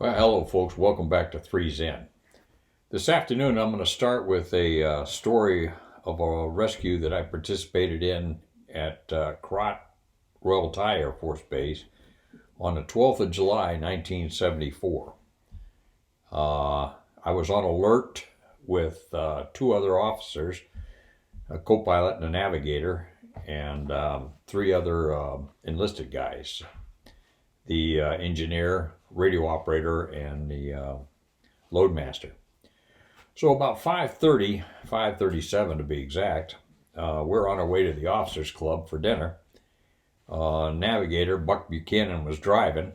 Well, hello, folks. Welcome back to Three's In. This afternoon, I'm going to start with a story of a rescue that I participated in at Crot Royal Thai Air Force Base on the 12th of July, 1974. I was on alert with two other officers, a co-pilot and a navigator, and three other enlisted guys. The engineer, radio operator, and the loadmaster. So about 5:30, 5:37 to be exact, we're on our way to the officers club for dinner. Navigator Buck Buchanan was driving,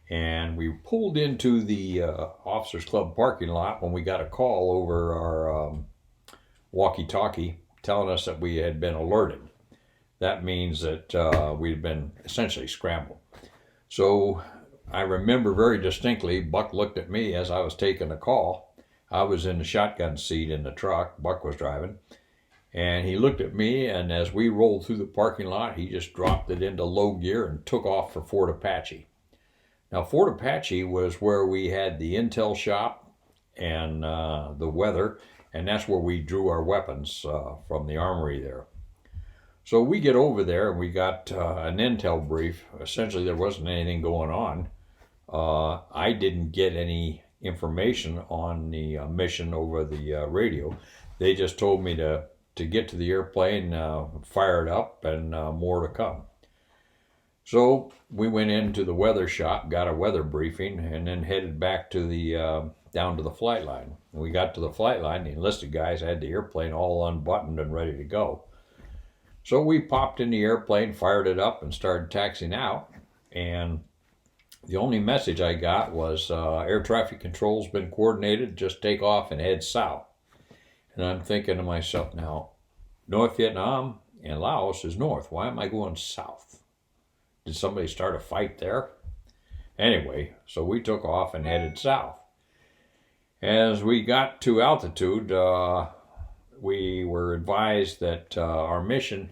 and we pulled into the officers club parking lot when we got a call over our walkie-talkie telling us that we had been alerted. That means that we'd been essentially scrambled. So I remember very distinctly, Buck looked at me as I was taking the call. I was in the shotgun seat in the truck, Buck was driving, and he looked at me, and as we rolled through the parking lot, he just dropped it into low gear and took off for Fort Apache. Now, Fort Apache was where we had the intel shop and the weather, and that's where we drew our weapons from the armory there. So we get over there and we got an intel brief. Essentially, there wasn't anything going on. I didn't get any information on the mission over the radio. They just told me to get to the airplane, fire it up, and more to come. So we went into the weather shop, got a weather briefing, and then headed back to the down to the flight line. When we got to the flight line, the enlisted guys had the airplane all unbuttoned and ready to go. So we popped in the airplane, fired it up, and started taxiing out. And the only message I got was air traffic control's been coordinated, just take off and head south. And I'm thinking to myself now, North Vietnam and Laos is north. Why am I going south? Did somebody start a fight there? Anyway, so we took off and headed south. As we got to altitude, we were advised that our mission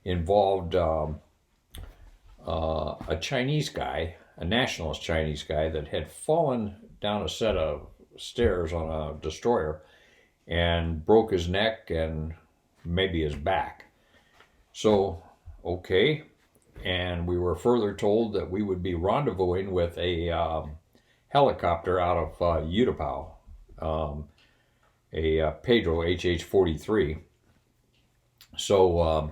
involved a Chinese guy, a nationalist Chinese guy that had fallen down a set of stairs on a destroyer and broke his neck and maybe his back. So, okay. And we were further told that we would be rendezvousing with a helicopter out of Utapao. A Pedro HH-43. So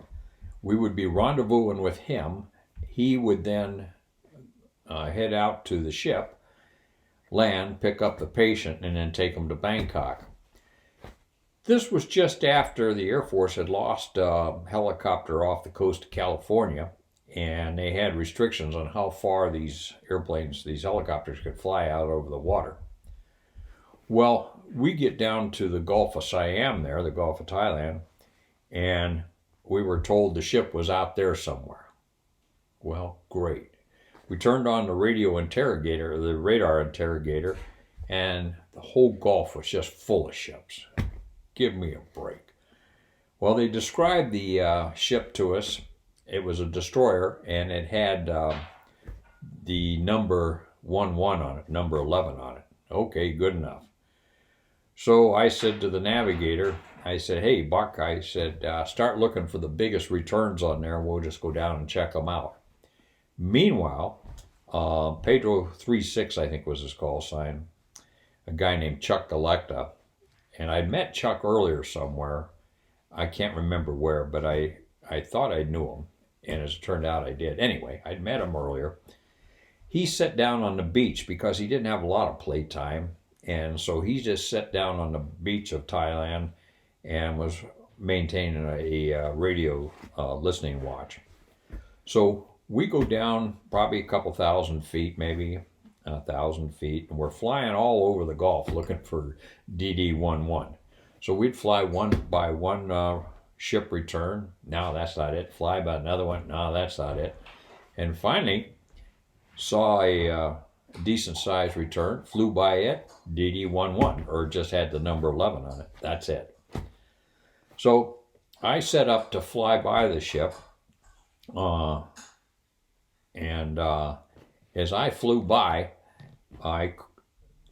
we would be rendezvousing with him. He would then head out to the ship, land, pick up the patient, and then take him to Bangkok. This was just after the Air Force had lost a helicopter off the coast of California, and they had restrictions on how far these helicopters could fly out over the water. Well, we get down to the Gulf of Siam there, the Gulf of Thailand, and we were told the ship was out there somewhere. Well, great. We turned on the radar interrogator, and the whole Gulf was just full of ships. Give me a break. Well, they described the ship to us. It was a destroyer, and it had the number 11 on it, number 11 on it. Okay, good enough. So I said to the navigator, I said, hey, Buck, I said, start looking for the biggest returns on there, and we'll just go down and check them out. Meanwhile, Pedro 36, I think was his call sign, a guy named Chuck Galecta, and I'd met Chuck earlier somewhere. I can't remember where, but I thought I knew him, and as it turned out, I did. Anyway, I'd met him earlier. He sat down on the beach because he didn't have a lot of playtime. And so he just sat down on the beach of Thailand and was maintaining a radio listening watch. So we go down probably a couple thousand feet, maybe 1,000 feet, and we're flying all over the Gulf looking for DD-11. So we'd fly one by one ship return. No, that's not it. Fly by another one. No, that's not it. And finally saw a decent size return, flew by it, DD-11, or just had the number 11 on it. That's it. So I set up to fly by the ship, and as I flew by, I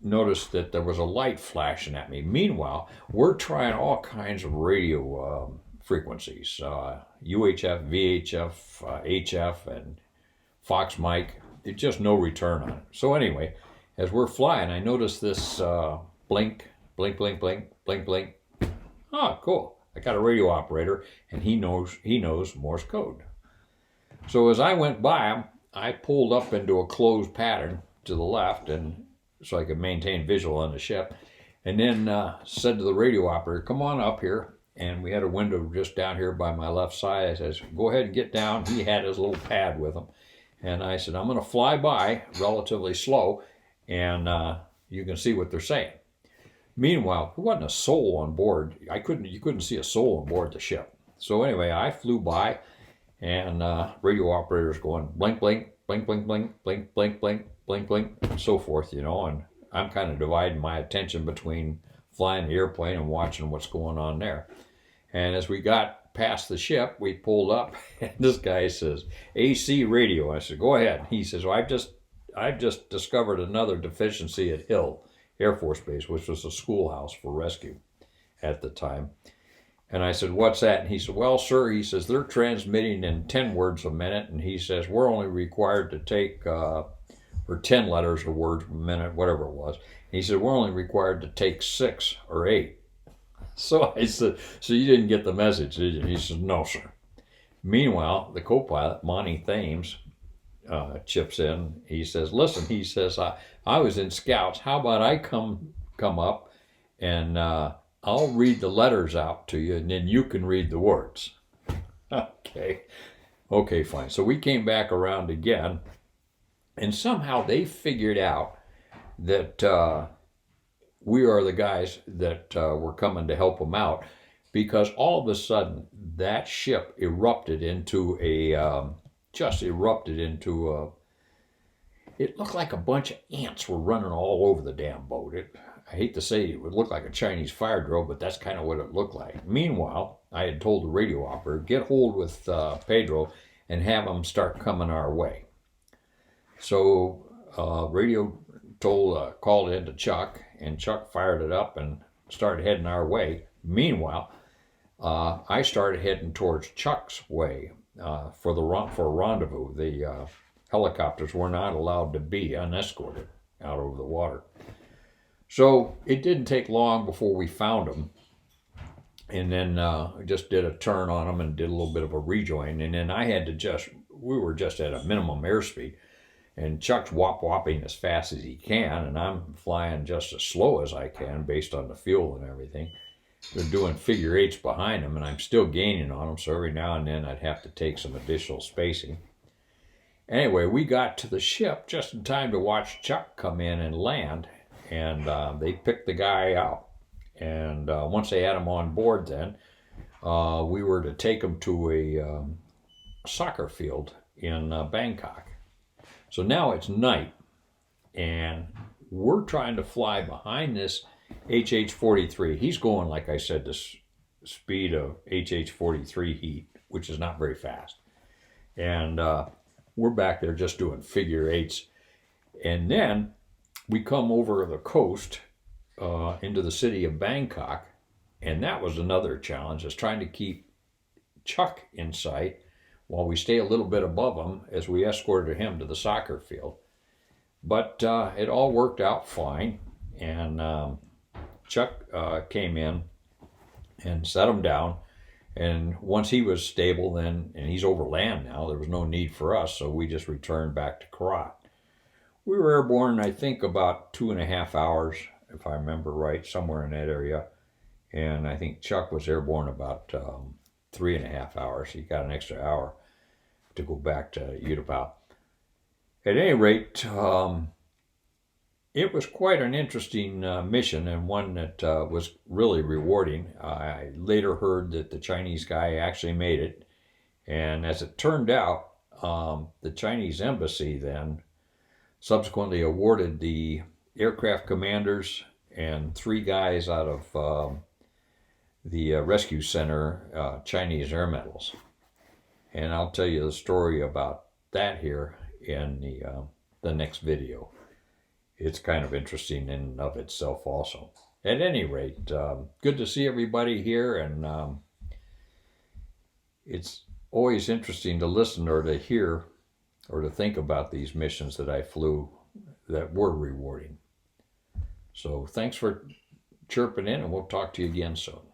noticed that there was a light flashing at me. Meanwhile, we're trying all kinds of radio frequencies, UHF, VHF, HF, and Fox mic. There's just no return on it. So anyway, as we're flying, I noticed this blink, blink, blink, blink, blink, blink. Oh, cool. I got a radio operator, and he knows Morse code. So as I went by him, I pulled up into a closed pattern to the left, and so I could maintain visual on the ship, and then said to the radio operator, "Come on up here." And we had a window just down here by my left side. I says, "Go ahead and get down." He had his little pad with him, and I said, "I'm going to fly by relatively slow, and you can see what they're saying." Meanwhile, there wasn't a soul on board. You couldn't see a soul on board the ship. So anyway, I flew by, and radio operators going blink, blink, blink, blink, blink, blink, blink, blink, blink, blink, and so forth, you know. And I'm kind of dividing my attention between flying the airplane and watching what's going on there. And as we got past the ship, we pulled up, and this guy says, "AC radio." I said, "Go ahead." He says, "Well, I've just discovered another deficiency at Hill Air Force Base," which was a schoolhouse for rescue at the time. And I said, "What's that?" And he said, "Well, sir," he says, "they're transmitting in 10 words a minute." And he says, "We're only required to take, or 10 letters or words a minute, whatever it was." And he said, "We're only required to take 6 or 8. So I said, "So you didn't get the message, did you?" He said, "No, sir." Meanwhile, the co-pilot, Monty Thames, chips in. He says, "Listen," he says, I was in Scouts. How about I come up and I'll read the letters out to you, and then you can read the words." Okay, fine. So we came back around again, and somehow they figured out that we are the guys that were coming to help them out, because all of a sudden that ship erupted into it looked like a bunch of ants were running all over the damn boat. I hate to say it would look like a Chinese fire drill, but that's kind of what it looked like. Meanwhile, I had told the radio operator, "Get hold with Pedro and have them start coming our way." So radio called into Chuck, and Chuck fired it up and started heading our way. Meanwhile, I started heading towards Chuck's way for a rendezvous. The helicopters were not allowed to be unescorted out over the water. So it didn't take long before we found them, and then just did a turn on them and did a little bit of a rejoin, and then we were just at a minimum airspeed, and Chuck's whopping as fast as he can, and I'm flying just as slow as I can based on the fuel and everything. They're doing figure eights behind them, and I'm still gaining on them, so every now and then I'd have to take some additional spacing. Anyway, we got to the ship just in time to watch Chuck come in and land, and they picked the guy out. And once they had him on board then, we were to take him to a soccer field in Bangkok. So now it's night, and we're trying to fly behind this HH-43. He's going, like I said, the speed of HH-43 heat, which is not very fast. And we're back there just doing figure eights. And then we come over the coast into the city of Bangkok, and that was another challenge, is trying to keep Chuck in sight while we stay a little bit above him as we escorted him to the soccer field. But it all worked out fine, and Chuck came in and set him down, and once he was stable then, and he's over land now, there was no need for us, so we just returned back to Karat. We were airborne, I think, about 2.5 hours, if I remember right, somewhere in that area, and I think Chuck was airborne about 3.5 hours. He got an extra hour to go back to Utapao. At any rate, it was quite an interesting mission, and one that was really rewarding. I later heard that the Chinese guy actually made it, and as it turned out, the Chinese embassy then subsequently awarded the aircraft commanders and 3 guys out of the rescue center Chinese air medals. And I'll tell you the story about that here in the next video. it's kind of interesting in and of itself also. At any rate, good to see everybody here, and it's always interesting to listen or to hear or to think about these missions that I flew that were rewarding. So thanks for chirping in, and we'll talk to you again soon.